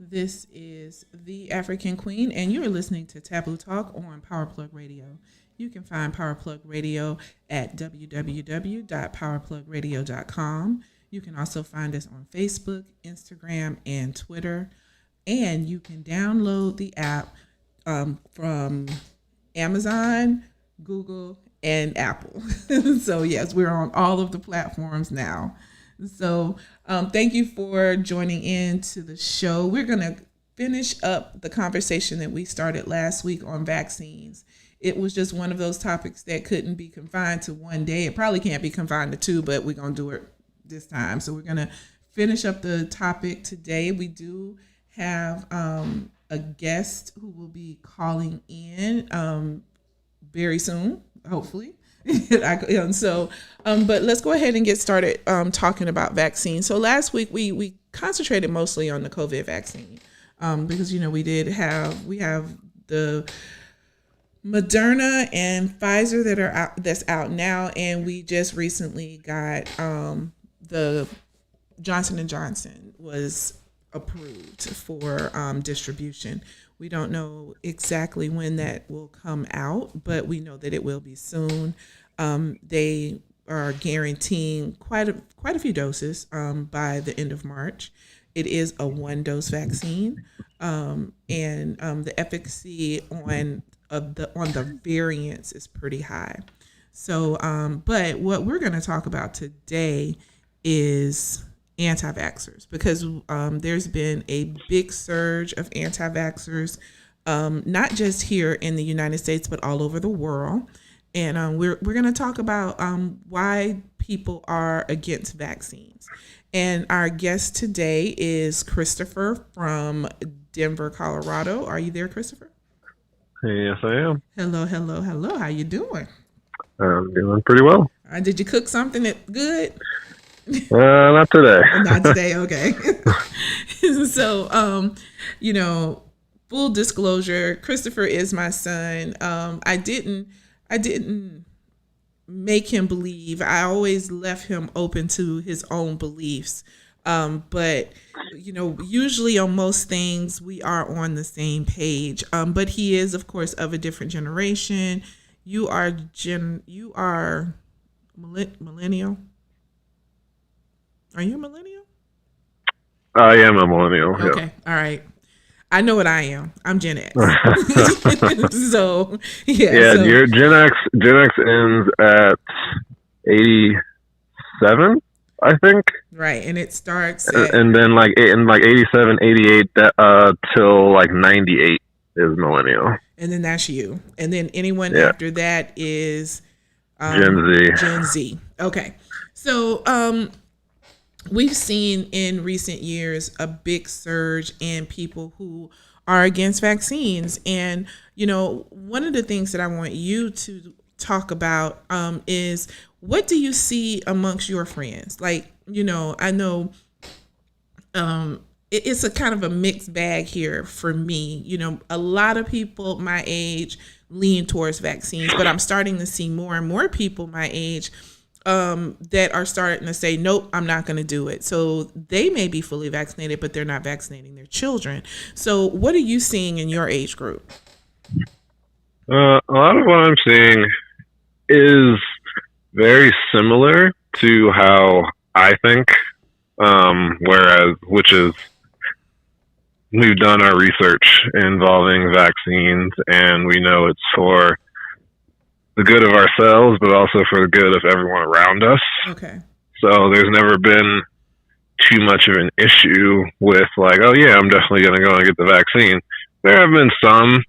This is the African Queen, and you are listening to Taboo Talk on Power Plug Radio. You can find Power Plug Radio at www.powerplugradio.com. You can also find us on Facebook, Instagram, and Twitter. And you can download the app from Amazon, Google, and Apple. So, yes, we're on all of the platforms now. So thank you for joining in to the show. We're going to finish up the conversation that we started last week on vaccines. It was just one of those topics that couldn't be confined to one day. It probably can't be confined to two, but we're going to do it this time. So we're going to finish up the topic today. We do have a guest who will be calling in very soon, hopefully. But let's go ahead and get started talking about vaccines. So last week we concentrated mostly on the COVID vaccine because we have the Moderna and Pfizer that's out now, and we just recently got the Johnson & Johnson was approved for distribution. We don't know exactly when that will come out, but we know that it will be soon. They are guaranteeing quite a few doses by the end of March. It is a 1-dose vaccine, and the efficacy on the variants is pretty high. So, but what we're going to talk about today is anti-vaxxers, because there's been a big surge of anti-vaxxers, not just here in the United States, but all over the world. And we're going to talk about why people are against vaccines. And our guest today is Christopher from Denver, Colorado. Are you there, Christopher? Hey, yes, I am. Hello. How you doing? I'm doing pretty well. Did you cook something good? Not today. Not today, okay. So, full disclosure, Christopher is my son. I didn't make him believe. I always left him open to his own beliefs. But usually on most things we are on the same page. But he is, of course, of a different generation. You are millennial. Are you a millennial? I am a millennial. Okay, yeah. All right. I know what I am. I'm Gen X. So yeah. So. Your Gen X ends at 87, I think. Right, and it starts and then like 87, 88 till like 98 is millennial. And then that's you. And then anyone after that is Gen Z. Gen Z. Okay. So we've seen in recent years a big surge in people who are against vaccines. And, one of the things that I want you to talk about is, what do you see amongst your friends? Like, I know it's a kind of a mixed bag here for me. A lot of people my age lean towards vaccines, but I'm starting to see more and more people my age that are starting to say, nope, I'm not going to do it. So they may be fully vaccinated, but they're not vaccinating their children. So what are you seeing in your age group? A lot of what I'm seeing is very similar to how I think, which is we've done our research involving vaccines, and we know it's for the good of ourselves, but also for the good of everyone around us. Okay. So there's never been too much of an issue with like, oh yeah, I'm definitely going to go and get the vaccine. There have been some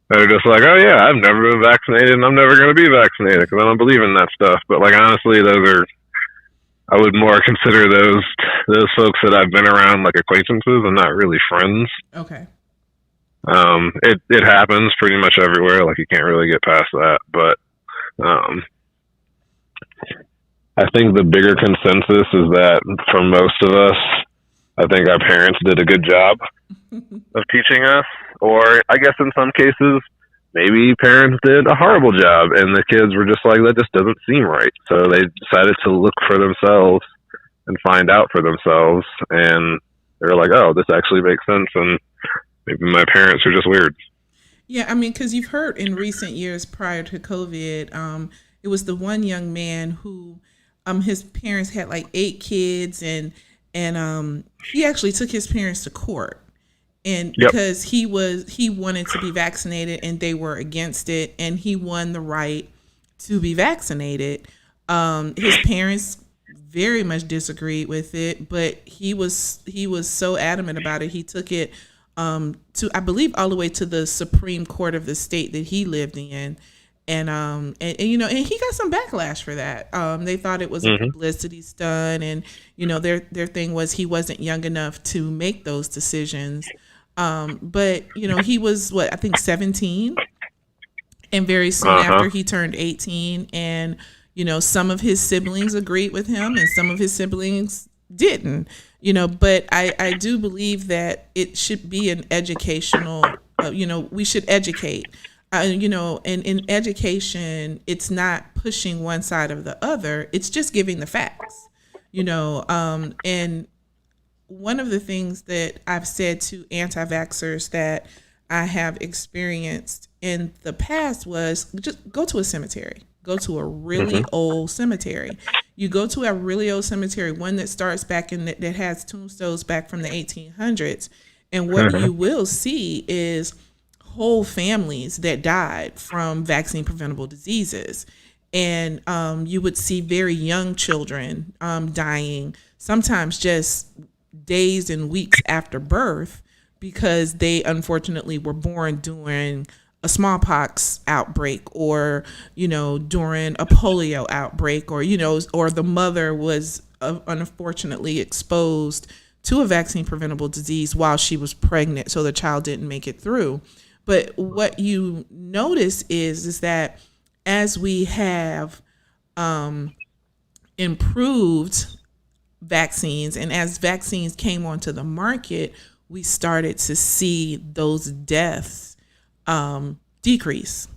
that are just like, oh yeah, I've never been vaccinated and I'm never going to be vaccinated because I don't believe in that stuff. But like honestly, I would more consider those folks that I've been around like acquaintances and not really friends. Okay. It happens pretty much everywhere. Like you can't really get past that. But I think the bigger consensus is that for most of us, I think our parents did a good job of teaching us, or I guess in some cases, maybe parents did a horrible job and the kids were just like, that just doesn't seem right. So they decided to look for themselves and find out for themselves. And they were like, oh, this actually makes sense. And maybe my parents are just weird. Yeah, I mean, because you've heard in recent years prior to COVID, it was the one young man who, his parents had like 8 kids, and he actually took his parents to court, and Yep. because he wanted to be vaccinated and they were against it, and he won the right to be vaccinated. His parents very much disagreed with it, but he was so adamant about it. He took it to, I believe, all the way to the Supreme Court of the state that he lived in. And you know, and he got some backlash for that. They thought it was a publicity stunt, and you know, their thing was he wasn't young enough to make those decisions. But you know, he was what, I think 17, and very soon after he turned 18, and you know, some of his siblings agreed with him, and some of his siblings didn't. You know, but I do believe that it should be an educational. You know, we should educate. You know, and in education, it's not pushing one side or the other. It's just giving the facts, you know. And one of the things that I've said to anti-vaxxers that I have experienced in the past was just go to a cemetery. Go to a really old cemetery. You go to a really old cemetery, one that starts back that has tombstones back from the 1800s. And what you will see is whole families that died from vaccine preventable diseases. And you would see very young children dying, sometimes just days and weeks after birth, because they unfortunately were born during a smallpox outbreak, or, you know, during a polio outbreak, or, you know, or the mother was unfortunately exposed to a vaccine preventable disease while she was pregnant, so the child didn't make it through. But what you notice is that as we have improved vaccines, and as vaccines came onto the market, we started to see those deaths decrease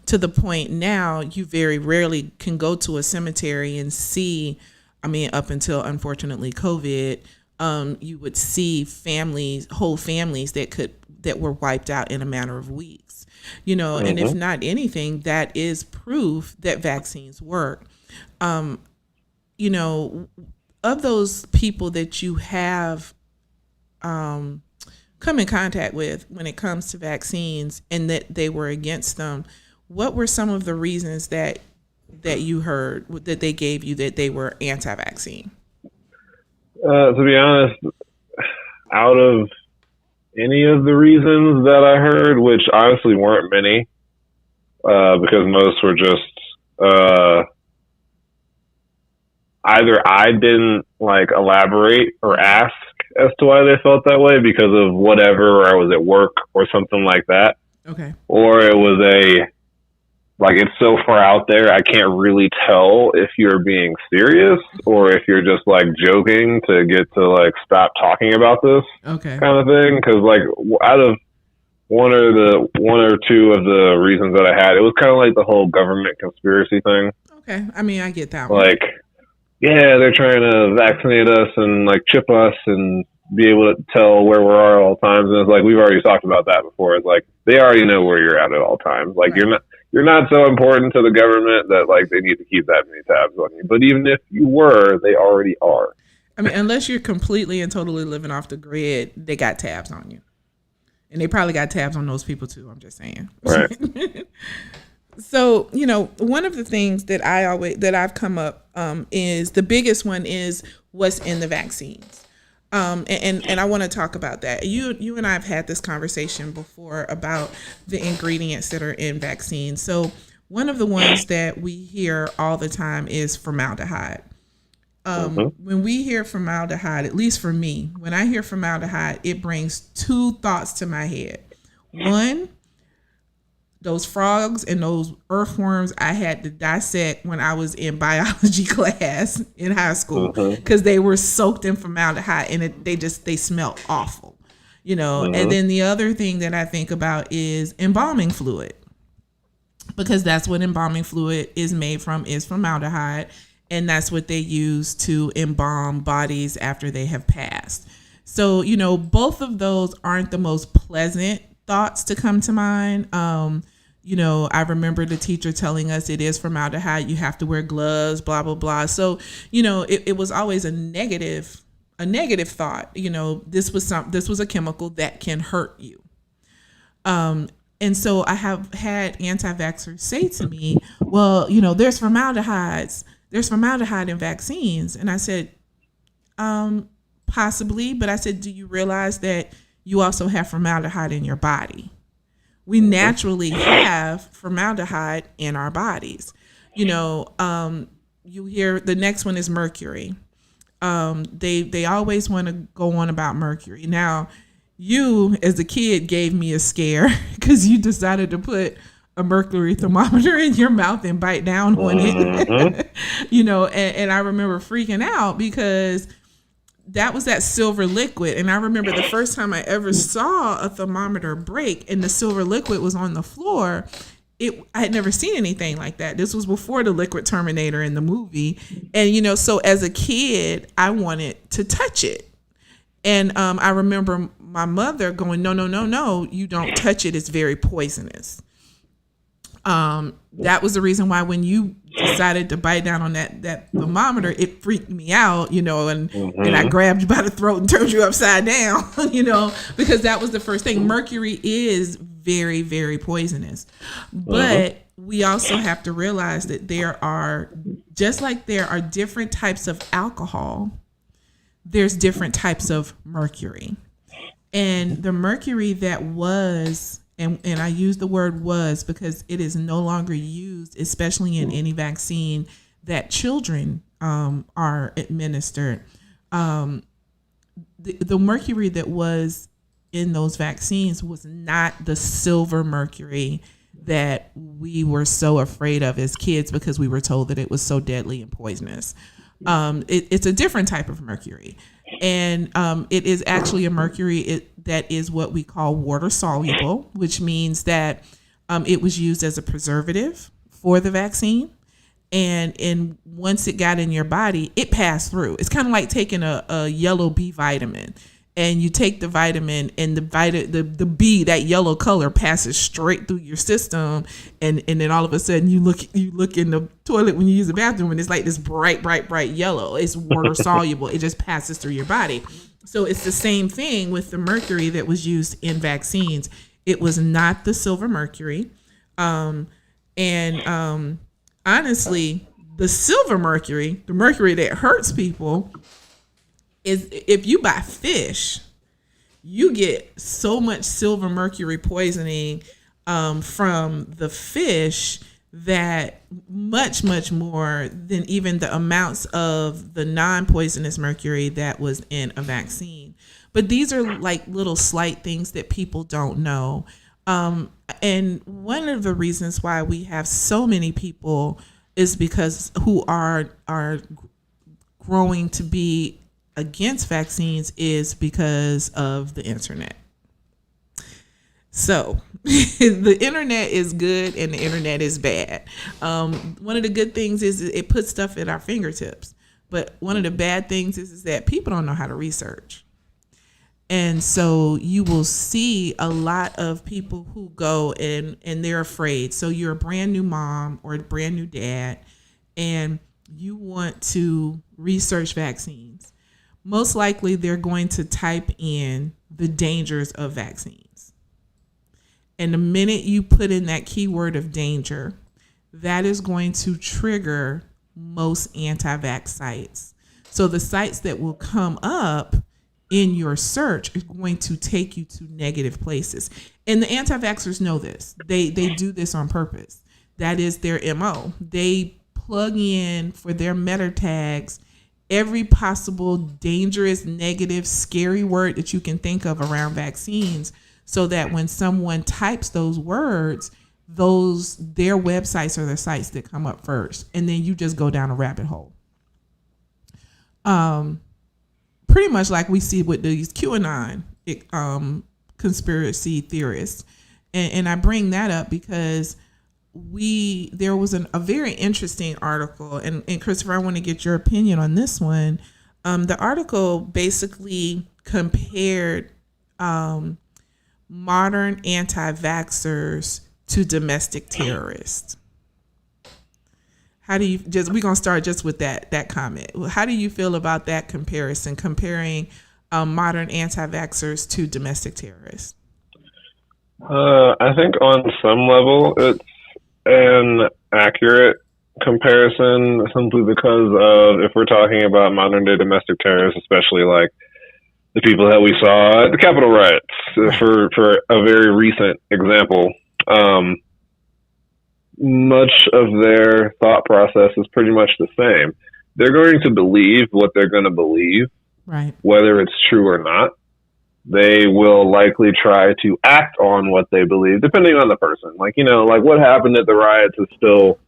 to the point now you very rarely can go to a cemetery and see, I mean, up until unfortunately COVID, you would see whole families that were wiped out in a matter of weeks, you know. And if not anything, that is proof that vaccines work. You know, of those people that you have come in contact with when it comes to vaccines and that they were against them, what were some of the reasons that you heard that they gave you that they were anti-vaccine? To be honest, out of any of the reasons that I heard, which honestly weren't many, because most were just either I didn't like elaborate or ask as to why they felt that way because of whatever, or I was at work or something like that. Okay. Or it was like it's so far out there, I can't really tell if you're being serious or if you're just like joking to get to like stop talking about this kind of thing. Because like out of one or two of the reasons that I had, it was kind of like the whole government conspiracy thing. Okay. I mean, I get that one. Like, yeah, they're trying to vaccinate us and like chip us and be able to tell where we are at all times. And it's like we've already talked about that before. It's like they already know where you're at all times. Like Right. you're not so important to the government that like they need to keep that many tabs on you. But even if you were, they already are. I mean, unless you're completely and totally living off the grid, they got tabs on you. And they probably got tabs on those people too. I'm just saying. Right. So, one of the things that I've come up is the biggest one is what's in the vaccines. And I want to talk about that. You and I have had this conversation before about the ingredients that are in vaccines. So one of the ones that we hear all the time is formaldehyde. When we hear formaldehyde, at least for me, when I hear formaldehyde, it brings two thoughts to my head. One, those frogs and those earthworms I had to dissect when I was in biology class in high school because they were soaked in formaldehyde and they smelled awful, And then the other thing that I think about is embalming fluid, because that's what embalming fluid is made from, is formaldehyde, and that's what they use to embalm bodies after they have passed. So, both of those aren't the most pleasant thoughts to come to mind. I remember the teacher telling us it is formaldehyde, you have to wear gloves, blah, blah, blah. So, it was always a negative thought. This was a chemical that can hurt you. And so I have had anti-vaxxers say to me, well, there's formaldehyde in vaccines. And I said, possibly, but I said, do you realize that you also have formaldehyde in your body? We naturally have formaldehyde in our bodies. You hear the next one is mercury. They always want to go on about mercury. Now, you as a kid gave me a scare because you decided to put a mercury thermometer in your mouth and bite down on it. And I remember freaking out because that was that silver liquid. And I remember the first time I ever saw a thermometer break and the silver liquid was on the floor. I had never seen anything like that. This was before the liquid Terminator in the movie. And, so as a kid, I wanted to touch it. And I remember my mother going, no, you don't touch it. It's very poisonous. That was the reason why when you decided to bite down on that thermometer, it freaked me out, and I grabbed you by the throat and turned you upside down, because that was the first thing. Mercury is very, very poisonous. But we also have to realize that just like there are different types of alcohol, there's different types of mercury. And the mercury that was, and I use the word was because it is no longer used, especially in any vaccine that children are administered. The mercury that was in those vaccines was not the silver mercury that we were so afraid of as kids because we were told that it was so deadly and poisonous. It's a different type of mercury. And it is actually a mercury that is what we call water soluble, which means that it was used as a preservative for the vaccine. And once it got in your body, it passed through. It's kind of like taking a yellow B vitamin. And you take the vitamin and the B, that yellow color, passes straight through your system, and then all of a sudden you look in the toilet when you use the bathroom and it's like this bright yellow. It's water soluble. It just passes through your body. So it's the same thing with the mercury that was used in vaccines. It was not the silver mercury, and honestly, the silver mercury, the mercury that hurts people, is if you buy fish, you get so much silver mercury poisoning from the fish that much more than even the amounts of the non-poisonous mercury that was in a vaccine. But these are like little slight things that people don't know. And one of the reasons why we have so many people is because who are growing to be against vaccines is because of the internet. So the internet is good and the internet is bad. One of the good things is it puts stuff at our fingertips. But one of the bad things is that people don't know how to research. And so you will see a lot of people who go and they're afraid. So you're a brand new mom or a brand new dad and you want to research vaccines. Most likely they're going to type in the dangers of vaccines. And the minute you put in that keyword of danger, that is going to trigger most anti-vax sites. So the sites that will come up in your search is going to take you to negative places. And the anti-vaxxers know this. They do this on purpose. That is their MO. They plug in for their meta tags every possible dangerous, negative, scary word that you can think of around vaccines, so that when someone types those words, their websites are the sites that come up first, and then you just go down a rabbit hole. Pretty much like we see with these QAnon conspiracy theorists, and I bring that up because there was a very interesting article, and Christopher, I want to get your opinion on this one. The article basically compared modern anti-vaxxers to domestic terrorists. How do you we're gonna start just with that comment. How do you feel about that comparison, comparing modern anti-vaxxers to domestic terrorists? I think on some level it's an accurate comparison, simply because of, if we're talking about modern day domestic terrorists, especially like the people that we saw at the Capitol riots, for a very recent example, much of their thought process is pretty much the same. They're going to believe what they're going to believe, right? Whether it's true or not. They will likely try to act on what they believe, depending on the person. Like, like what happened at the riots is still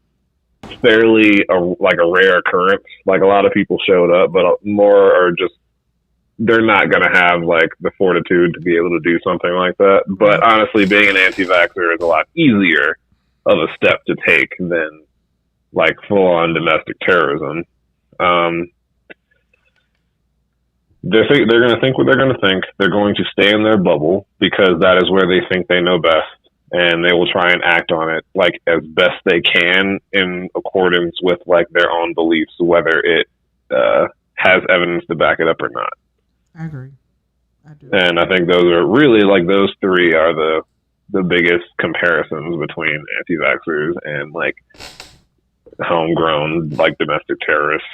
fairly a rare occurrence. Like, a lot of people showed up, but more are just, they're not going to have like the fortitude to be able to do something like that. But honestly, being an anti-vaxxer is a lot easier of a step to take than like full-on domestic terrorism. They're going to think what they're going to think. They're going to stay in their bubble because that is where they think they know best, and they will try and act on it like as best they can in accordance with like their own beliefs, whether it has evidence to back it up or not. I agree. I do. And I think those are really like, those three are the biggest comparisons between anti-vaxxers and like homegrown like domestic terrorists.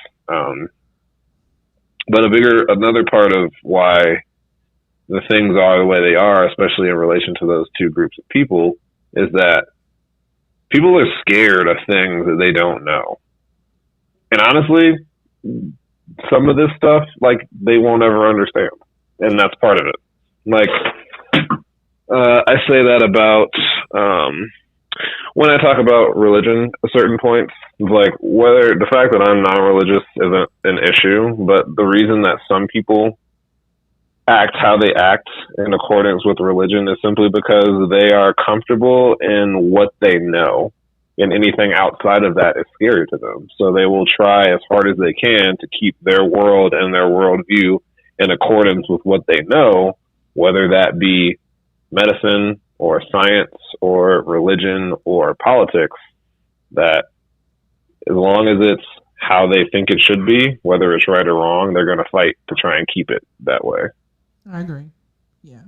But another part of why the things are the way they are, especially in relation to those two groups of people, is that people are scared of things that they don't know. And honestly, some of this stuff, like, they won't ever understand. And that's part of it. Like, I say that about, when I talk about religion at certain points, like, whether the fact that I'm non-religious isn't an issue, but the reason that some people act how they act in accordance with religion is simply because they are comfortable in what they know, and anything outside of that is scary to them. So they will try as hard as they can to keep their world and their worldview in accordance with what they know, whether that be medicine or science or religion or politics, that as long as it's how they think it should be, whether it's right or wrong, they're going to fight to try and keep it that way. I agree. Yeah.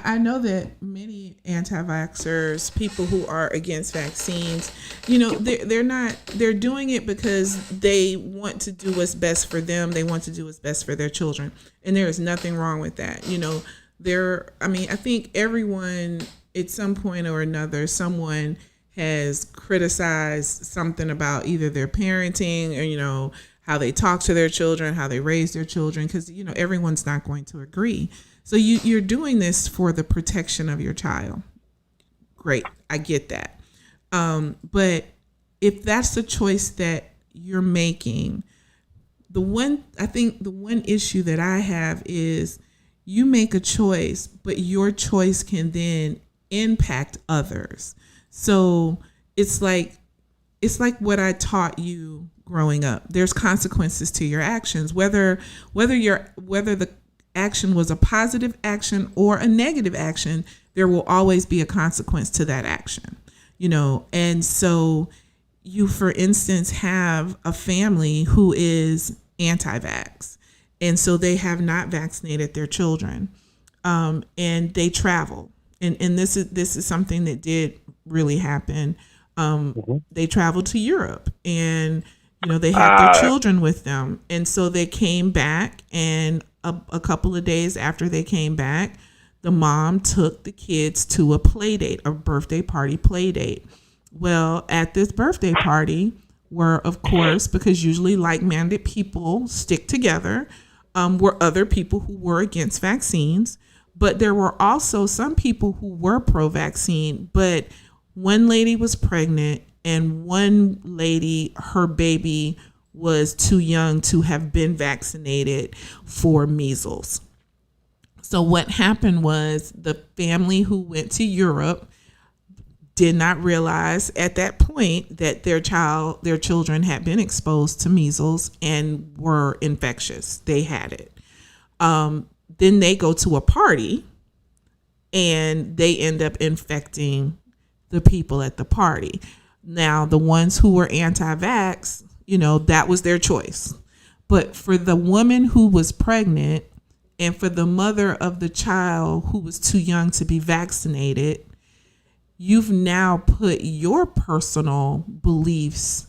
I know that many anti-vaxxers, people who are against vaccines, they're doing it because they want to do what's best for them. They want to do what's best for their children. And there is nothing wrong with that. I think everyone at some point or another, someone has criticized something about either their parenting or, how they talk to their children, how they raise their children, because, everyone's not going to agree. So you're doing this for the protection of your child. Great. I get that. But if that's the choice that you're making, the one issue that I have is, you make a choice, but your choice can then impact others. So it's like what I taught you growing up. There's consequences to your actions, whether the action was a positive action or a negative action, there will always be a consequence to that action. And so you, for instance, have a family who is anti-vax, and so they have not vaccinated their children, and they travel, and this is something that did really happen. They traveled to Europe, and they had their children with them, and so they came back, and a couple of days after they came back, the mom took the kids to a play date, a birthday party play date. Well, at this birthday party were, of course, because usually like-minded people stick together, were other people who were against vaccines, but there were also some people who were pro-vaccine, but one lady was pregnant, and one lady, her baby was too young to have been vaccinated for measles. So what happened was the family who went to Europe did not realize at that point that their children had been exposed to measles and were infectious. They had it. Then they go to a party and they end up infecting the people at the party. Now, the ones who were anti-vax, that was their choice. But for the woman who was pregnant and for the mother of the child who was too young to be vaccinated, you've now put your personal beliefs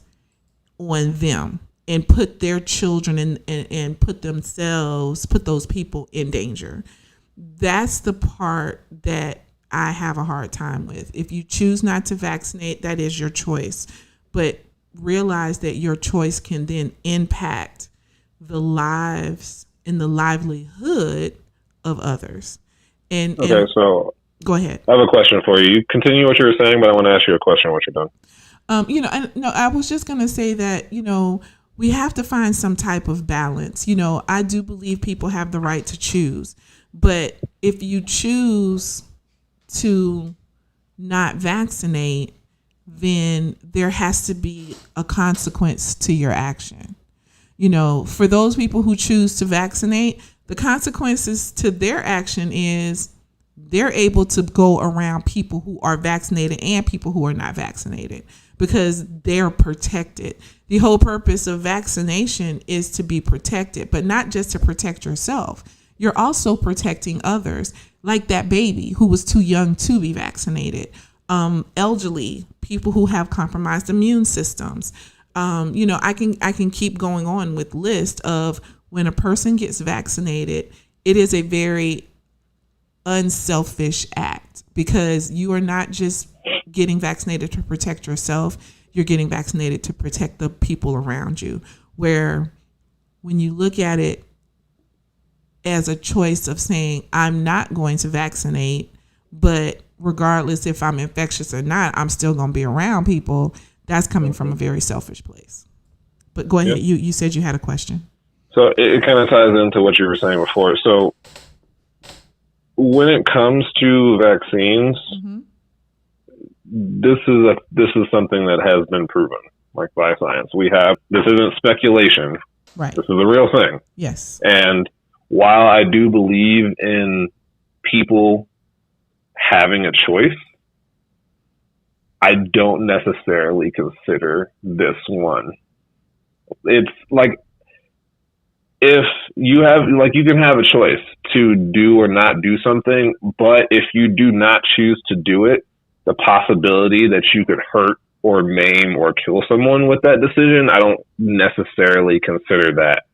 on them and put their children and put those people in danger. That's the part that I have a hard time with. If you choose not to vaccinate, that is your choice. But realize that your choice can then impact the lives and the livelihood of others. So go ahead. I have a question for you. You continue what you were saying, but I want to ask you a question once you're done. I was just going to say that, we have to find some type of balance. I do believe people have the right to choose. But if you choose to not vaccinate, then there has to be a consequence to your action. For those people who choose to vaccinate, the consequences to their action is they're able to go around people who are vaccinated and people who are not vaccinated because they're protected. The whole purpose of vaccination is to be protected, but not just to protect yourself. You're also protecting others, like that baby who was too young to be vaccinated, elderly, people who have compromised immune systems. I can keep going on with list of when a person gets vaccinated, it is a very unselfish act because you are not just getting vaccinated to protect yourself, you're getting vaccinated to protect the people around you. Where when you look at it as a choice of saying, I'm not going to vaccinate, but regardless if I'm infectious or not, I'm still going to be around people, that's coming from a very selfish place. But go ahead. Yep. You said you had a question. So it kind of ties into what you were saying before. So when it comes to vaccines, this is something that has been proven, like by science. This isn't speculation. Right. This is a real thing. Yes. And while I do believe in people having a choice, I don't necessarily consider this one. It's like, if you have, like, you can have a choice to do or not do something, but if you do not choose to do it, the possibility that you could hurt or maim or kill someone with that decision, I don't necessarily consider that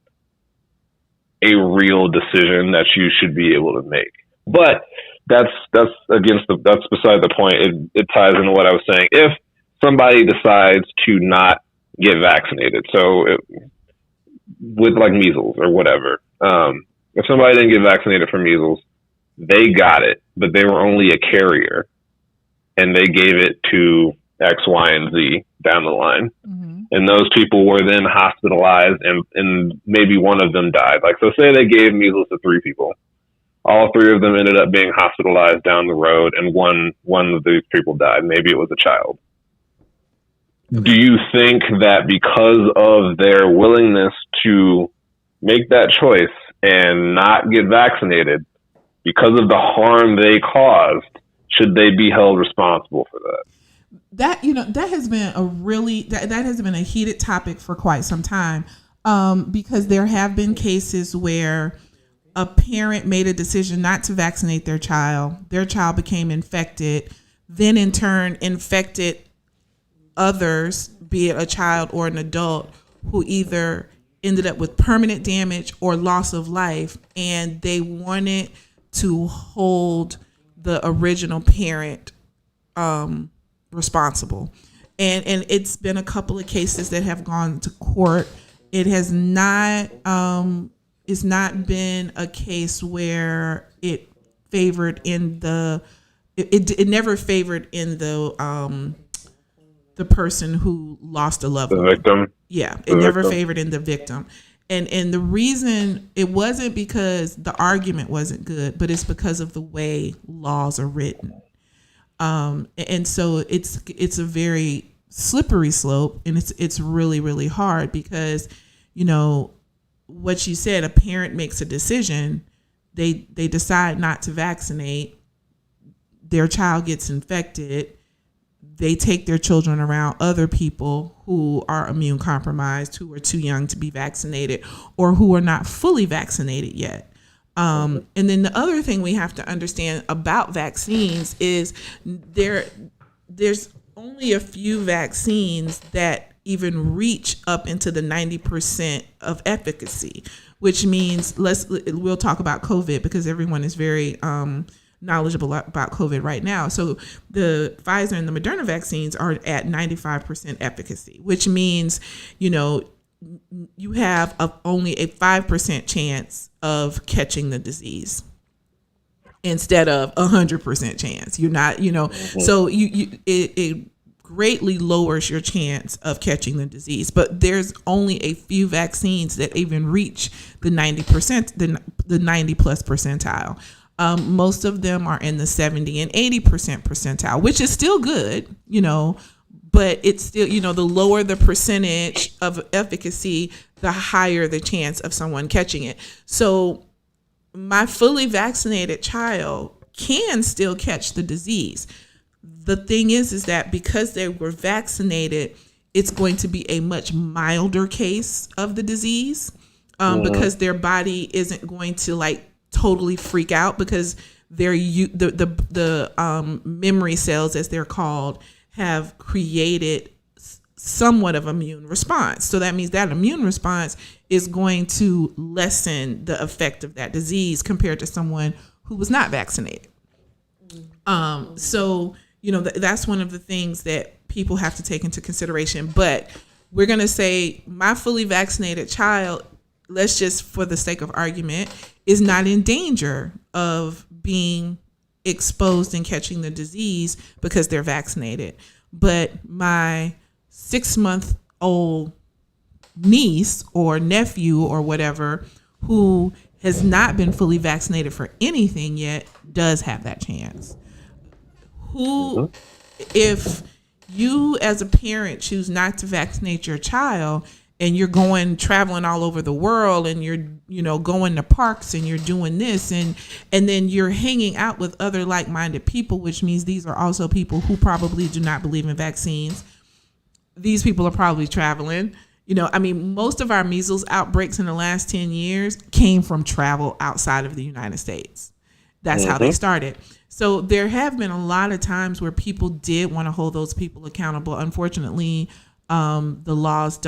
a real decision that you should be able to make. But that's beside the point. It ties into what I was saying. If somebody decides to not get vaccinated, with like measles or whatever, if somebody didn't get vaccinated for measles, they got it, but they were only a carrier, and they gave it to X, Y, and Z down the line. Mm-hmm. And those people were then hospitalized, and maybe one of them died. Like, so say they gave measles to 3 people. all three of them ended up being hospitalized down the road, and one of these people died. Maybe it was a child. Do you think that because of their willingness to make that choice and not get vaccinated, because of the harm they caused, should they be held responsible for that? That has been that has been a heated topic for quite some time, because there have been cases where a parent made a decision not to vaccinate their child became infected, then in turn infected others, be it a child or an adult, who either ended up with permanent damage or loss of life, and they wanted to hold the original parent responsible. And it's been a couple of cases that have gone to court. It has not it's not been a case where it favored in the it never favored in the person who lost a loved one. The victim. Yeah, it never favored in the victim. And the reason, it wasn't because the argument wasn't good, but it's because of the way laws are written. And so it's a very slippery slope, and it's really, really hard because, what you said, a parent makes a decision, they decide not to vaccinate, their child gets infected, they take their children around other people who are immune compromised, who are too young to be vaccinated, or who are not fully vaccinated yet. And then the other thing we have to understand about vaccines is there's only a few vaccines that even reach up into the 90% of efficacy, which means we'll talk about COVID because everyone is very knowledgeable about COVID right now. So the Pfizer and the Moderna vaccines are at 95% efficacy, which means, you have only a 5% chance of catching the disease instead of 100% chance. You're not, so it greatly lowers your chance of catching the disease. But there's only a few vaccines that even reach the 90%, the 90 plus percentile. Most of them are in the 70 and 80% percentile, which is still good, but it's still, the lower the percentage of efficacy, the higher the chance of someone catching it. So my fully vaccinated child can still catch the disease. The thing is that because they were vaccinated, it's going to be a much milder case of the disease, because their body isn't going to totally freak out, because the memory cells, as they're called, have created somewhat of immune response. So that means that immune response is going to lessen the effect of that disease compared to someone who was not vaccinated. So that's one of the things that people have to take into consideration. But we're going to say my fully vaccinated child, let's just, for the sake of argument, is not in danger of being exposed and catching the disease because they're vaccinated. But my 6-month-old niece or nephew or whatever who has not been fully vaccinated for anything yet does have that chance. If you as a parent choose not to vaccinate your child, and you're traveling all over the world, and you're going to parks, and you're doing this, and then you're hanging out with other like-minded people, which means these are also people who probably do not believe in vaccines. These people are probably traveling. Most of our measles outbreaks in the last 10 years came from travel outside of the United States. That's how they started. So there have been a lot of times where people did want to hold those people accountable. Unfortunately, the laws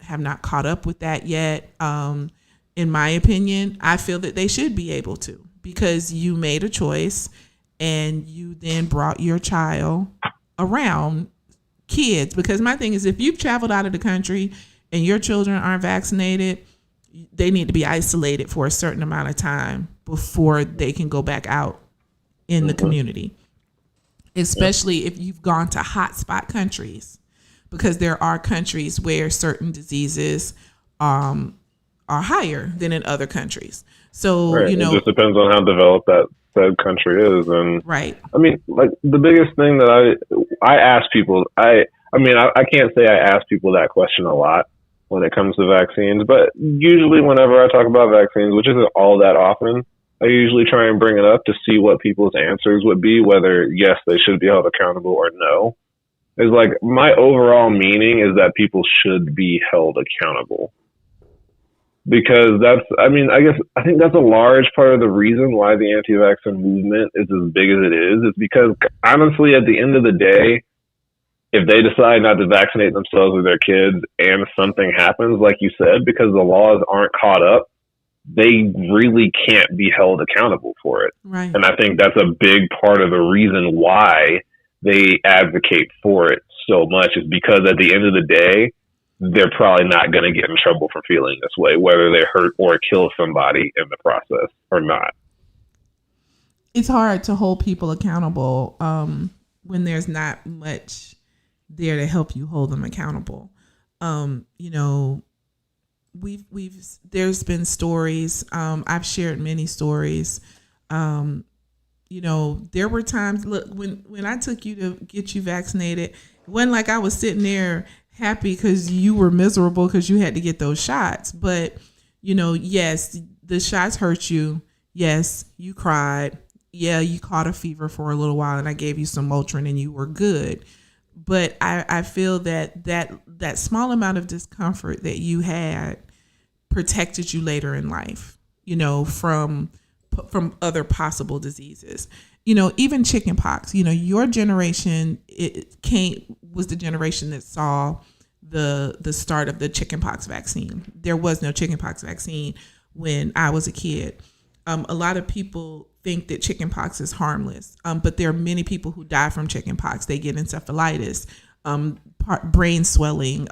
have not caught up with that yet. In my opinion, I feel that they should be able to, because you made a choice and you then brought your child around kids. Because my thing is, if you've traveled out of the country and your children aren't vaccinated, they need to be isolated for a certain amount of time before they can go back out in the community, especially if you've gone to hotspot countries. Because there are countries where certain diseases are are higher than in other countries. So, Right. you It know, just depends on how developed that said country is. And right. I mean, like the biggest thing that I ask people, I can't say I ask people that question a lot when it comes to vaccines, but usually whenever I talk about vaccines, which isn't all that often, I usually try and bring it up to see what people's answers would be, whether yes, they should be held accountable or no. Is like my overall meaning is that people should be held accountable. Because I think that's a large part of the reason why the anti-vaccine movement is as big as it is because honestly, at the end of the day, if they decide not to vaccinate themselves or their kids and something happens, like you said, because the laws aren't caught up, they really can't be held accountable for it. Right. And I think that's a big part of the reason why they advocate for it so much is because at the end of the day, they're probably not going to get in trouble for feeling this way, whether they hurt or kill somebody in the process or not. It's hard to hold people accountable when there's not much there to help you hold them accountable. You know, there's been stories. I've shared many stories. You know, there were times. Look, when I took you to get you vaccinated, it wasn't like I was sitting there happy because you were miserable because you had to get those shots. But, you know, yes, the shots hurt you. Yes, you cried. Yeah, you caught a fever for a little while and I gave you some Motrin and you were good. But I feel that small amount of discomfort that you had protected you later in life, you know, from other possible diseases. You know, even chickenpox, you know, your generation was the generation that saw the start of the chickenpox vaccine. There was no chickenpox vaccine when I was a kid. A lot of people think that chickenpox is harmless, but there are many people who die from chickenpox. They get encephalitis, brain swelling.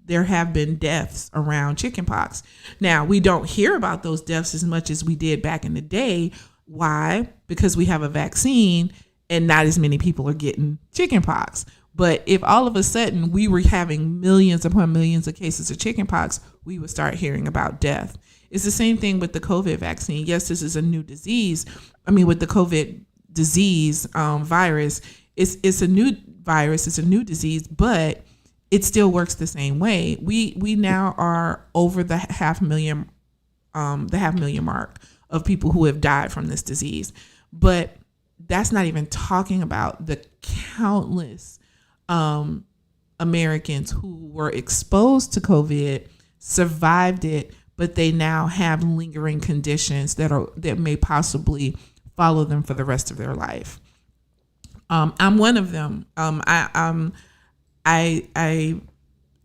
There have been deaths around chickenpox. Now, we don't hear about those deaths as much as we did back in the day. Why? Because we have a vaccine and not as many people are getting chickenpox. But if all of a sudden we were having millions upon millions of cases of chickenpox, we would start hearing about death. It's the same thing with the COVID vaccine. Yes, this is a new disease. I mean, with the COVID disease virus, it's a new virus, it's a new disease, but it still works the same way. We now are over the half million mark of people who have died from this disease. But that's not even talking about the countless Americans who were exposed to COVID, survived it, but they now have lingering conditions that may possibly follow them for the rest of their life. I'm one of them. I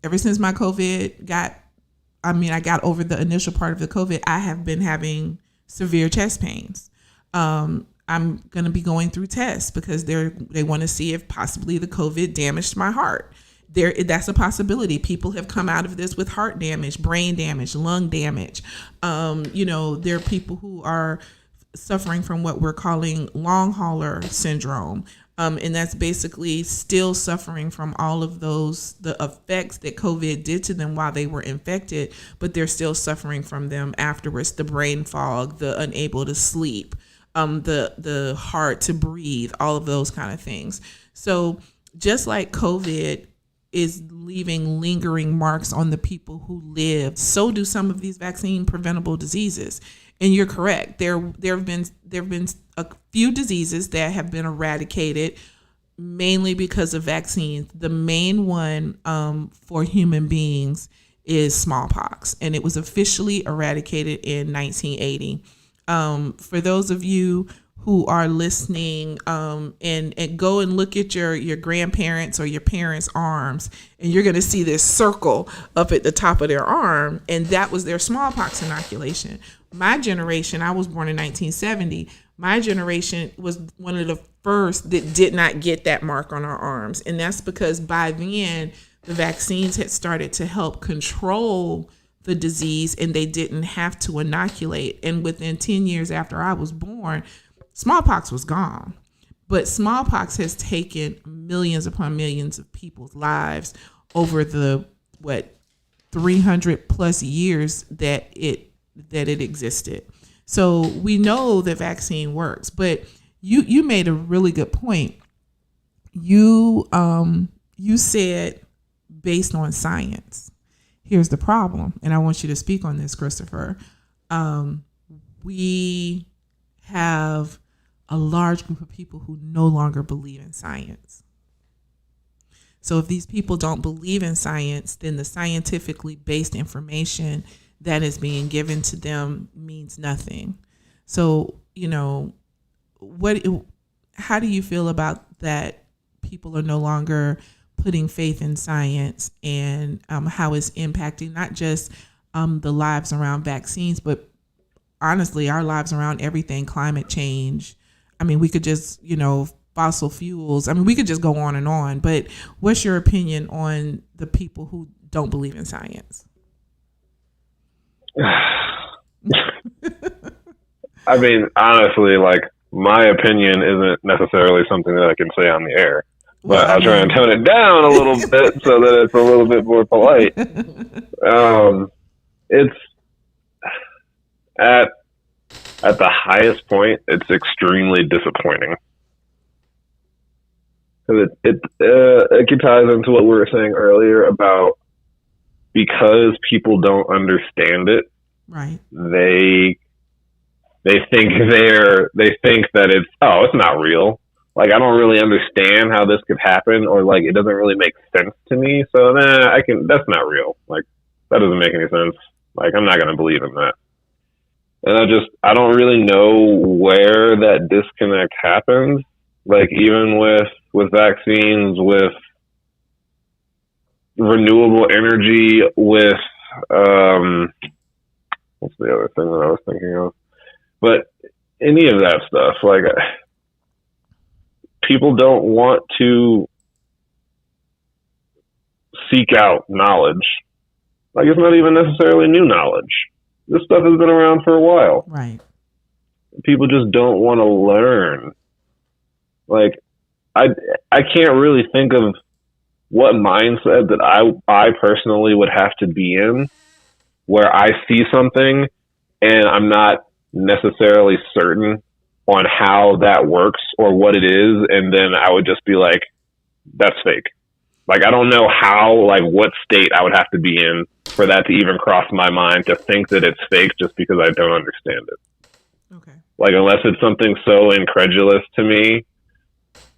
ever since my COVID I got over the initial part of the COVID, I have been having severe chest pains. I'm going to be going through tests because they want to see if possibly the COVID damaged my heart. That's a possibility. People have come out of this with heart damage, brain damage, lung damage. You know, there are people who are suffering from what we're calling long hauler syndrome. And that's basically still suffering from all of the effects that COVID did to them while they were infected, but they're still suffering from them afterwards. The brain fog, the unable to sleep, the hard to breathe, all of those kind of things. So just like COVID is leaving lingering marks on the people who lived, so do some of these vaccine preventable diseases. And you're correct. There have been a few diseases that have been eradicated mainly because of vaccines. The main one for human beings is smallpox, and it was officially eradicated in 1980. For those of you who are listening, and go and look at your grandparents or your parents' arms, and you're going to see this circle up at the top of their arm, and that was their smallpox inoculation. My generation, I was born in 1970. My generation was one of the first that did not get that mark on our arms, and that's because by then the vaccines had started to help control the disease, and they didn't have to inoculate. And within 10 years after I was born, smallpox was gone. But smallpox has taken millions upon millions of people's lives over the 300 plus years that it existed. So we know the vaccine works, but you made a really good point. You said based on science. Here's the problem, and I want you to speak on this, Christopher. We have a large group of people who no longer believe in science. So if these people don't believe in science, then the scientifically based information that is being given to them means nothing. So, how do you feel about that? People are no longer putting faith in science, and how it's impacting not just the lives around vaccines, but honestly, our lives around everything, climate change. I mean, we could just, fossil fuels. I mean, we could just go on and on, but what's your opinion on the people who don't believe in science? I mean, honestly, like, my opinion isn't necessarily something that I can say on the air, but I'll try and tone it down a little bit so that it's a little bit more polite. It's at the highest point, it's extremely disappointing. Because it ties into what we were saying earlier about, because people don't understand it, right? They think that it's not real. Like, I don't really understand how this could happen, or like, it doesn't really make sense to me. So that's not real. Like, that doesn't make any sense. Like, I'm not gonna believe in that. And I don't really know where that disconnect happens. Like, even with vaccines, with renewable energy, with what's the other thing that I was thinking of? But any of that stuff, like, people don't want to seek out knowledge. Like, it's not even necessarily new knowledge. This stuff has been around for a while. Right. People just don't want to learn. Like, I can't really think of what mindset that I personally would have to be in where I see something and I'm not necessarily certain on how that works or what it is, and then I would just be like, that's fake. Like, I don't know how, like, what state I would have to be in for that to even cross my mind to think that it's fake just because I don't understand it. Okay. Like, unless it's something so incredulous to me,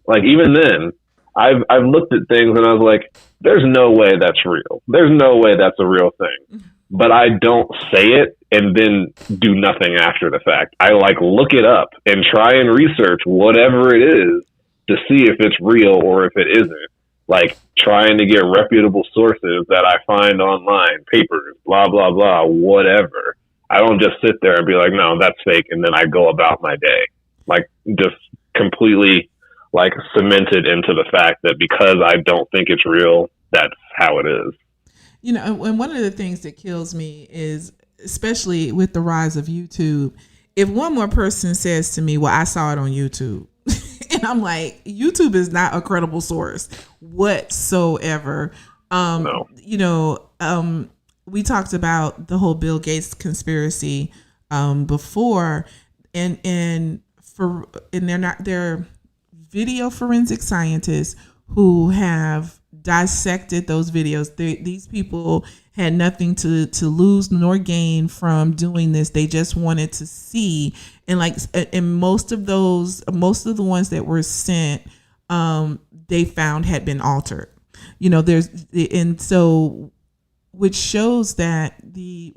like, even then, I've looked at things and I was like, there's no way that's real. There's no way that's a real thing. But I don't say it and then do nothing after the fact. I, like, look it up and try and research whatever it is to see if it's real or if it isn't. Like, trying to get reputable sources that I find online, papers, blah, blah, blah, whatever. I don't just sit there and be like, no, that's fake, and then I go about my day. Like, just completely, like, cemented into the fact that because I don't think it's real, that's how it is. And one of the things that kills me is, especially with the rise of YouTube, if one more person says to me, well, I saw it on YouTube, and I'm like, YouTube is not a credible source whatsoever. No. We talked about the whole Bill Gates conspiracy before, and they're video forensic scientists who have dissected those videos. These people had nothing to lose nor gain from doing this. They just wanted to see, and most of the ones that were sent, they found had been altered. Which shows that the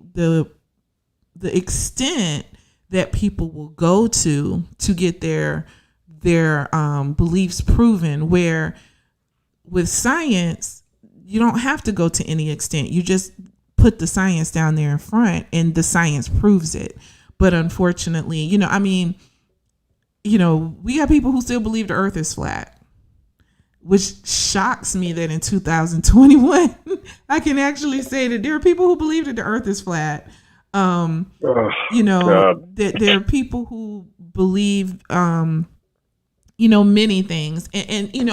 extent that people will go to get their beliefs proven, where with science, you don't have to go to any extent. You just put the science down there in front and the science proves it. But unfortunately, we got people who still believe the earth is flat, which shocks me that in 2021, I can actually say that there are people who believe that the earth is flat. That there are people who believe, many things. And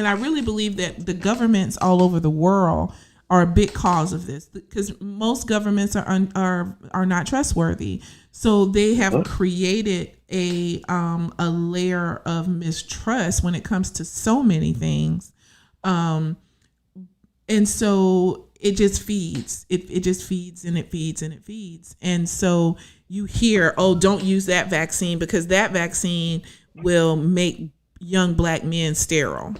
I really believe that the governments all over the world are a big cause of this, because most governments are not trustworthy. So they have created a layer of mistrust when it comes to so many things. And so it just feeds. It just feeds and it feeds and it feeds. And so you hear, oh, don't use that vaccine because that vaccine will make young black men sterile.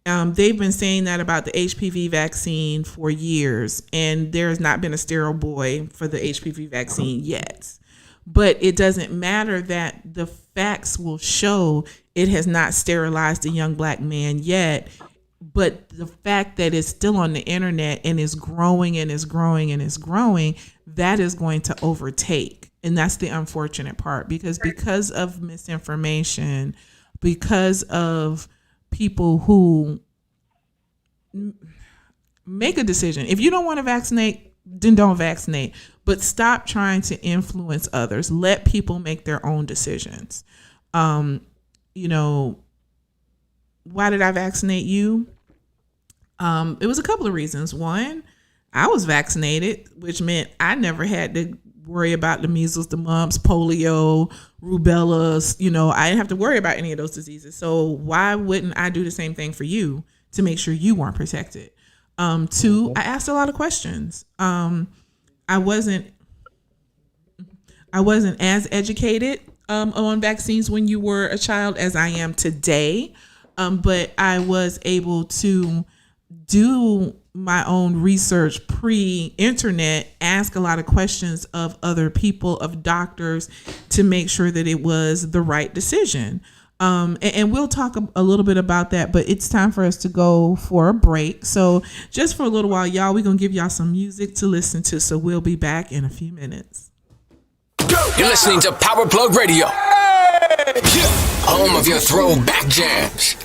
They've been saying that about the HPV vaccine for years, and there has not been a sterile boy for the HPV vaccine yet. But it doesn't matter, that the facts will show it has not sterilized a young black man yet. But the fact that it's still on the internet and is growing and is growing and is growing, that is going to overtake. And that's the unfortunate part, because of misinformation, because of people who make a decision. If you don't want to vaccinate, then don't vaccinate. But stop trying to influence others. Let people make their own decisions. Why did I vaccinate you? It was a couple of reasons. One, I was vaccinated, which meant I never had to worry about the measles, the mumps, polio, rubella. I didn't have to worry about any of those diseases. So why wouldn't I do the same thing for you to make sure you weren't protected? Two, I asked a lot of questions. I wasn't as educated on vaccines when you were a child as I am today. But I was able to do my own research pre-internet, ask a lot of questions of other people, of doctors, to make sure that it was the right decision. And we'll talk a little bit about that, but it's time for us to go for a break. So just for a little while, y'all, we're going to give y'all some music to listen to. So we'll be back in a few minutes. You're listening to Power Plug Radio, home of your throwback jams.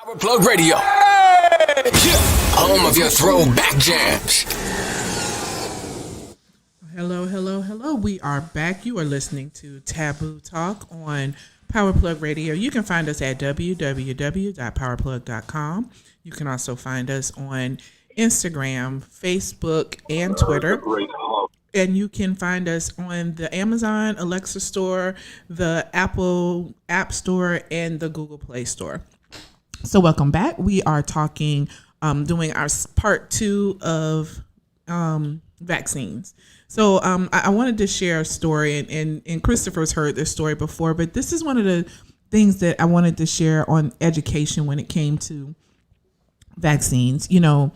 Power Plug Radio. Home of your throwback jams. Hello, hello, hello. We are back. You are listening to Taboo Talk on Power Plug Radio. You can find us at www.powerplug.com. You can also find us on Instagram, Facebook, and Twitter. And you can find us on the Amazon Alexa store, the Apple App Store, and the Google Play Store. So welcome back. We are talking, doing our part 2 of vaccines. So I wanted to share a story, and Christopher's heard this story before, but this is one of the things that I wanted to share on education when it came to vaccines. You know,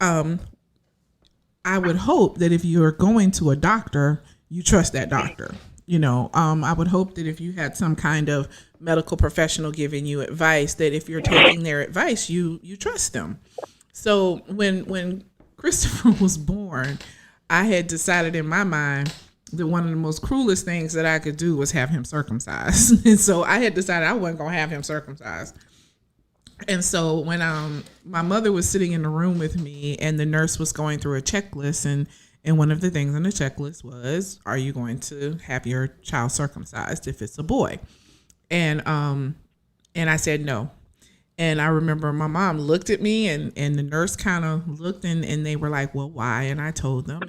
I would hope that if you're going to a doctor, you trust that doctor. You know, I would hope that if you had some kind of medical professional giving you advice, that if you're taking their advice, you trust them. So when Christopher was born, I had decided in my mind that one of the most cruelest things that I could do was have him circumcised. And so I had decided I wasn't going to have him circumcised. And so when my mother was sitting in the room with me and the nurse was going through a checklist, and one of the things on the checklist was, are you going to have your child circumcised if it's a boy? And I said no. And I remember my mom looked at me and the nurse kind of looked and they were like, well, why? And I told them.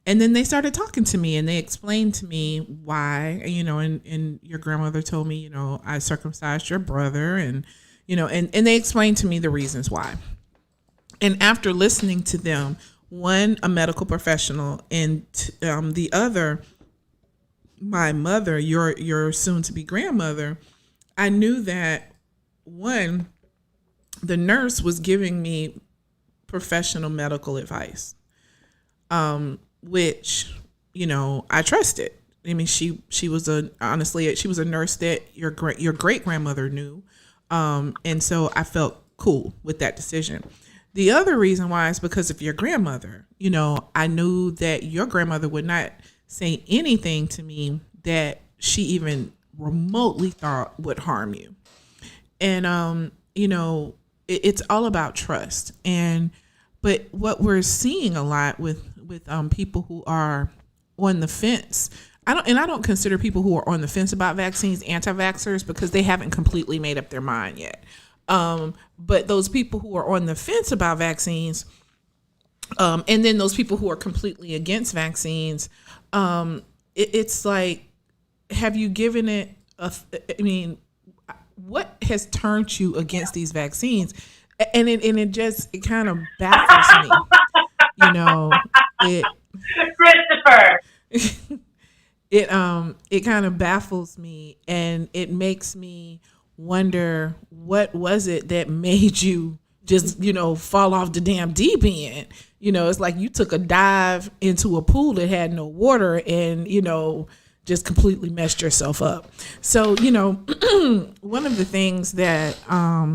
And then they started talking to me and they explained to me why, you know, and your grandmother told me, you know, I circumcised your brother and, you know, and they explained to me the reasons why. And after listening to them, one, a medical professional, and the other, my mother, your soon-to-be grandmother, I knew that, one, the nurse was giving me professional medical advice, which, you know, I trusted. I mean, she was a nurse that your great grandmother knew, and so I felt cool with that decision. The other reason why is because of your grandmother. You know, I knew that your grandmother would not say anything to me that she even remotely thought would harm you. And, you know, it's all about trust. But what we're seeing a lot with people who are on the fence, I don't consider people who are on the fence about vaccines anti-vaxxers because they haven't completely made up their mind yet. But those people who are on the fence about vaccines, and then those people who are completely against vaccines, it's like, have you given it what has turned you against these vaccines? And it kind of baffles me, you know, Christopher. It kind of baffles me and it makes me wonder, what was it that made you just, you know, fall off the damn deep end? You know, it's like you took a dive into a pool that had no water and, you know, just completely messed yourself up. So, you know, one of the things that I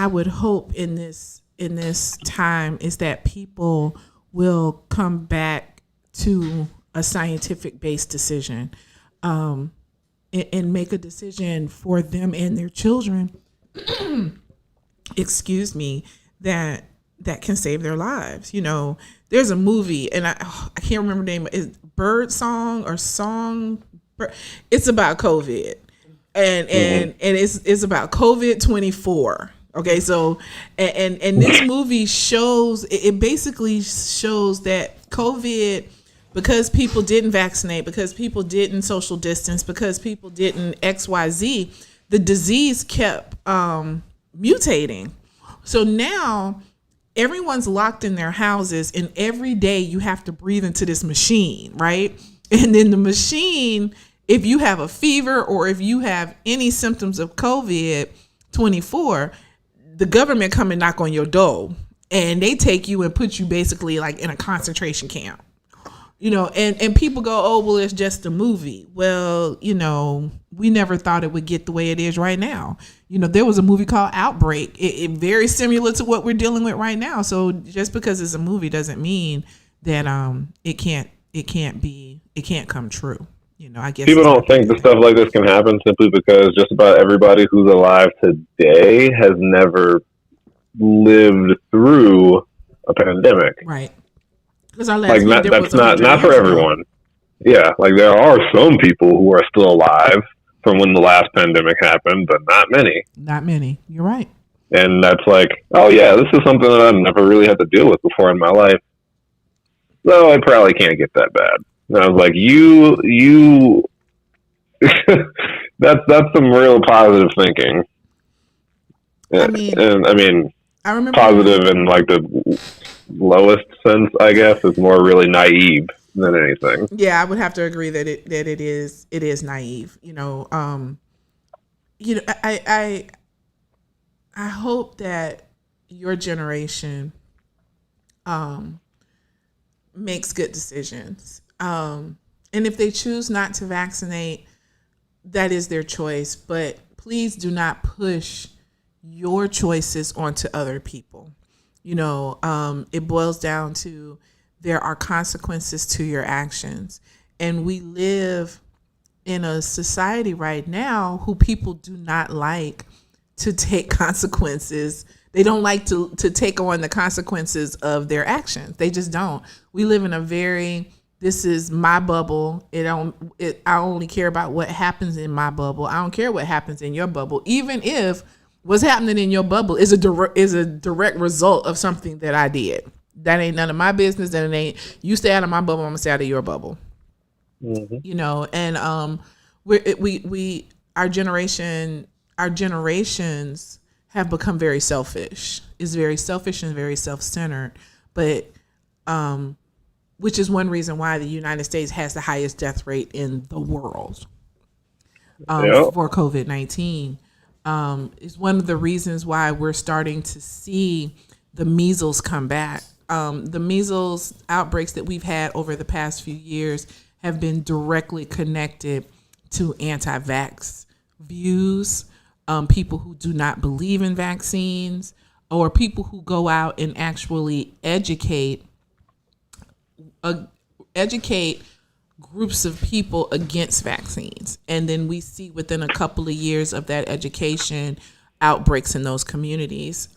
would hope in this time is that people will come back to a scientific based decision, and make a decision for them and their children, excuse me, that can save their lives. You know, there's a movie, and I can't remember the name. Is Bird Song or Song? It's about COVID, and it's about COVID-24. Okay, so and this movie shows, it basically shows that COVID, because people didn't vaccinate, because people didn't social distance, because people didn't XYZ, the disease kept mutating. So now everyone's locked in their houses, and every day you have to breathe into this machine, right? And then the machine, if you have a fever or if you have any symptoms of COVID-24, the government come and knock on your door and they take you and put you basically like in a concentration camp. You know, and people go, oh, well, it's just a movie. Well, you know, we never thought it would get the way it is right now. You know, there was a movie called Outbreak. It very similar to what we're dealing with right now. So just because it's a movie doesn't mean that it can't come true. I guess People is my don't think that biggest thing. stuff like this can happen simply because just about everybody who's alive today has never lived through a pandemic. Right. Because our Like last not, pandemic that's was 100 not for years ago. everyone. Yeah, like there are some people who are still alive from when the last pandemic happened, but not many. Not many. You're right. And that's like, oh yeah, this is something that I've never really had to deal with before in my life. So I probably can't get that bad. And I was like, you, that's some real positive thinking. I mean, And I mean, I remember positive in like the lowest sense, I guess, is more really naive than anything. yeah, I would have to agree that it is naive. I hope that your generation makes good decisions. And if they choose not to vaccinate, that is their choice. But please do not push your choices onto other people. It boils down to there are consequences to your actions. And we live in a society right now who people do not like to take consequences. They don't like to take on the consequences of their actions. They just don't. We live in a this is my bubble. I only care about what happens in my bubble. I don't care what happens in your bubble, even if what's happening in your bubble is a direct result of something that I did. That ain't none of my business. That it ain't. You stay out of my bubble. I'm gonna stay out of your bubble. Mm-hmm. And our generations have become very selfish. It's very selfish and very self-centered. But which is one reason why the United States has the highest death rate in the world for COVID-19. Is one of the reasons why we're starting to see the measles come back. The measles outbreaks that we've had over the past few years have been directly connected to anti-vax views, people who do not believe in vaccines, or people who go out and actually educate groups of people against vaccines. And then we see within a couple of years of that education outbreaks in those communities.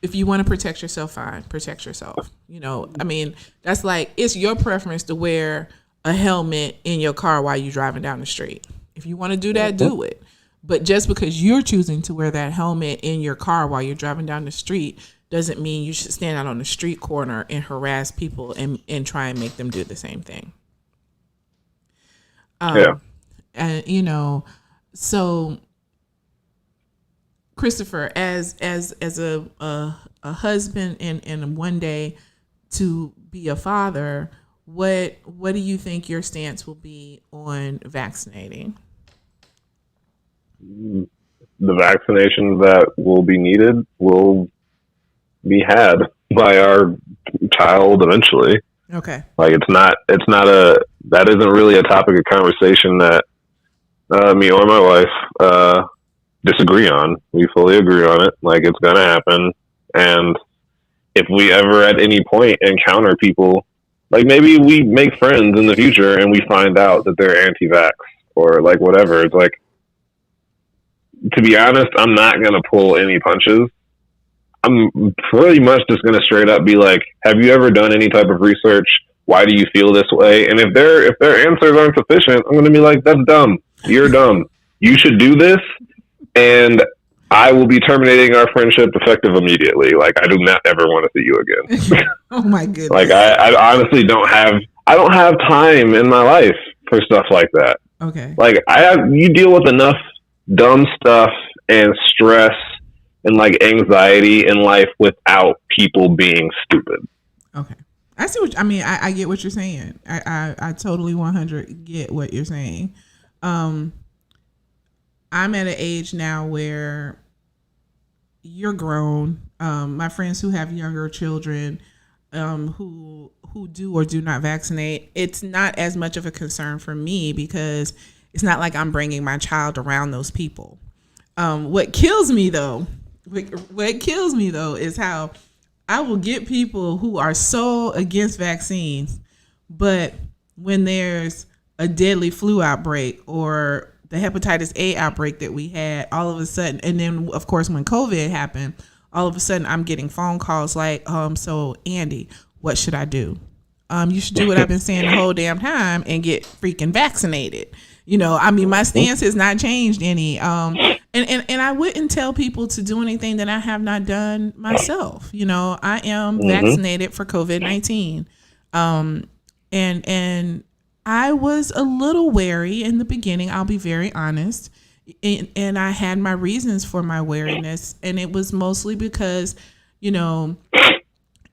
If you want to protect yourself, fine, protect yourself. That's like, it's your preference to wear a helmet in your car while you're driving down the street. If you want to do that, do it. But just because you're choosing to wear that helmet in your car while you're driving down the street doesn't mean you should stand out on the street corner and harass people and try and make them do the same thing. And so Christopher, as a husband and one day to be a father, what do you think your stance will be on vaccinating? The vaccinations that will be needed will be had by our child eventually. Okay. Like that isn't really a topic of conversation that me or my wife disagree on. We fully agree on it. Like, it's gonna happen. And if we ever at any point encounter people, like maybe we make friends in the future and we find out that they're anti-vax or like whatever, it's like, to be honest, I'm not gonna pull any punches. I'm pretty much just gonna straight up be like, have you ever done any type of research? Why do you feel this way? And if their answers aren't sufficient, I'm gonna be like, that's dumb. You're dumb. You should do this, and I will be terminating our friendship effective immediately. Like, I do not ever want to see you again. Oh my goodness. Like, I honestly don't have time in my life for stuff like that. Okay. Like, you deal with enough dumb stuff and stress and like anxiety in life without people being stupid. Okay. I see I get what you're saying. I totally 100 get what you're saying. I'm at an age now where you're grown. My friends who have younger children, who do or do not vaccinate, it's not as much of a concern for me because it's not like I'm bringing my child around those people. What kills me though is how I will get people who are so against vaccines, but when there's a deadly flu outbreak or the hepatitis A outbreak that we had all of a sudden. And then, of course, when COVID happened, all of a sudden I'm getting phone calls like, so Andy, what should I do? You should do what I've been saying the whole damn time and get freaking vaccinated. You know, I mean, my stance has not changed any. And I wouldn't tell people to do anything that I have not done myself. You know, I am vaccinated for COVID-19. And I was a little wary in the beginning. I'll be very honest. And I had my reasons for my wariness. And it was mostly because, you know,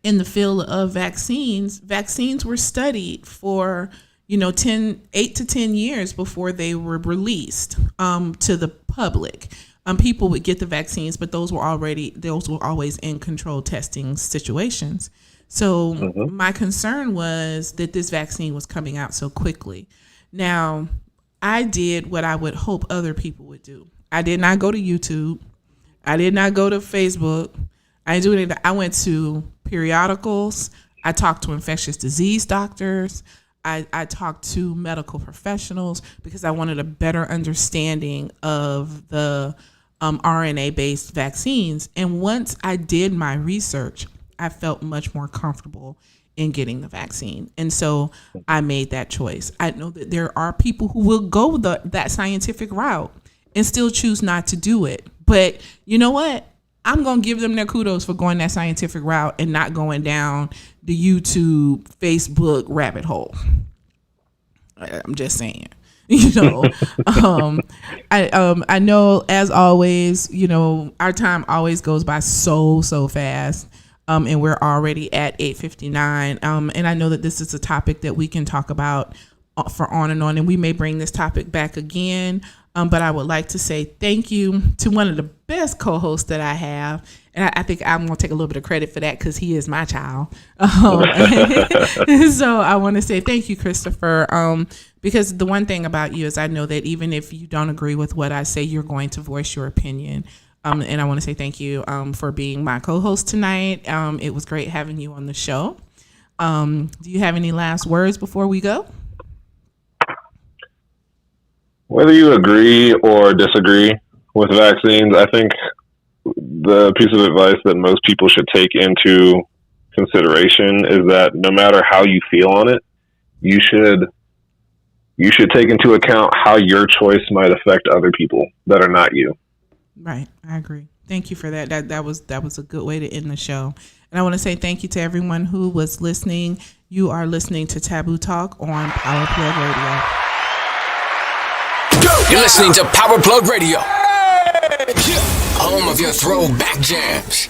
in the field of vaccines were studied for, you know, 8 to 10 years before they were released to the public. People would get the vaccines, but those were always in controlled testing situations. So my concern was that this vaccine was coming out so quickly. Now, I did what I would hope other people would do. I did not go to YouTube. I did not go to Facebook. I didn't do anything. I went to periodicals. I talked to infectious disease doctors. I talked to medical professionals because I wanted a better understanding of the RNA-based vaccines. And once I did my research, I felt much more comfortable in getting the vaccine. And so I made that choice. I know that there are people who will go that scientific route and still choose not to do it. But you know what? I'm going to give them their kudos for going that scientific route and not going down the YouTube, Facebook rabbit hole. I'm just saying, you know, I know, as always, you know, our time always goes by so fast. And we're already at 8:59. And I know that this is a topic that we can talk about for on and on, and we may bring this topic back again. But I would like to say thank you to one of the best co-hosts that I have. And I think I'm going to take a little bit of credit for that because he is my child. So I want to say thank you, Christopher, because the one thing about you is I know that even if you don't agree with what I say, you're going to voice your opinion. And I want to say thank you for being my co-host tonight. It was great having you on the show. Do you have any last words before we go? Whether you agree or disagree with vaccines, I think the piece of advice that most people should take into consideration is that no matter how you feel on it, you should take into account how your choice might affect other people that are not you. Right. I agree. Thank you for that. That was a good way to end the show. And I want to say thank you to everyone who was listening. You are listening to Taboo Talk on Power Plug Radio. You're listening to Power Plug Radio, home of your throwback jams.